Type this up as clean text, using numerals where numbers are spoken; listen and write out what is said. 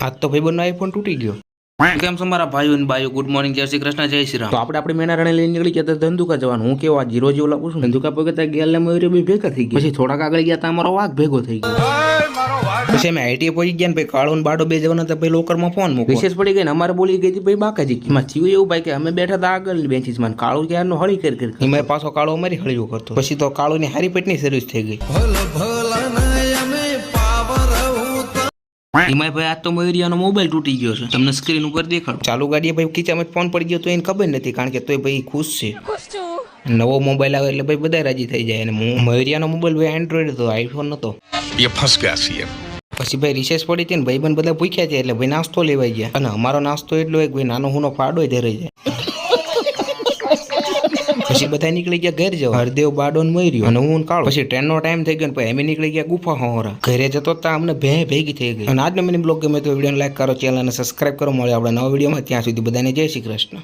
આજ તો ભાઈબંધનો આઈફોન તૂટી ગયો. કેમ છો મારા ભાઈઓ અને બાઈઓ? ગુડ મોર્નિંગ, જય શ્રી કૃષ્ણ, જય શ્રી રામ. તો આપણે મેના રણે લઈને નીકળી ગયા હતા ધંધુકા જવાનું. હું કેવો આ જીરો જેવું લાગુ છું. ધંધુકા પગતા ગેલ ને મયુરી બી ભેગા થઈ ગયા. પછી થોડાક આગળ ગયા તા અમારો વાઘ ભેગો થઈ ગયો. પછી અમે આઈટી પહોંચી ગયા ને ભાઈ કાળો ને બાડો બે જવાના હતા. ભાઈ લોકરમાં ફોન મૂકો. વિશેષ પડી ગઈ ને અમારે બોલી ગઈ હતી ભાઈ બાકાજી. એમાં થયું એવું ભાઈ કે અમે બેઠા હતા આગળ બેન્ચીસ માં, કાળું ક્યારનો હળી કરી એમાં પાછો કાળો અમારી હળીઓ કરતો. પછી તો કાળો ની હારી પેટની સર્વિસ થઈ ગઈ. એમાં ભાઈ આજ તો મયુરિયાનો મોબાઈલ તૂટી ગયો છે. તમને સ્ક્રીન ઉપર દેખાડો. ચાલુ ગાડીએ ભાઈ ખીચામાં ફોન પડી ગયો તો એને ખબર નથી, કારણ કે તોય ભાઈ ખુશ છે. નવો મોબાઈલ આવે એટલે ભાઈ બધા રાજી થઈ જાય. અને મયુરિયાનો મોબાઈલ ભાઈ એન્ડ્રોઈડ હતો, આઈફોન નતો. પછી ભાઈ રિસેસ પડી હતી ને ભાઈબંધ બધા ભૂખ્યા છે એટલે ભાઈ નાસ્તો લેવાઈ ગયા. અને અમારો નાસ્તો એટલો એક ભાઈ નાનો હુનો ફાડો ધરાઈ જાય. પછી બધા નીકળી ગયા ઘર જવા. હરદેવ બાડો ને મર્યો અને હું કાળો. પછી ટ્રેનનો ટાઈમ થઈ ગયો ને પછી અમે નીકળી ગયા ગુફા હોરા. ઘરે જતો તા અમને ભેગી થઈ ગઈ. અને આજનો મિની બ્લોગ ગમે તો વિડીયો લાઈક કરો, ચેનલ અને સબસ્ક્રાઇબ કરો. મળે આપણે નવા વિડીયોમાં. ત્યાં સુધી બધાને જય શ્રી કૃષ્ણ.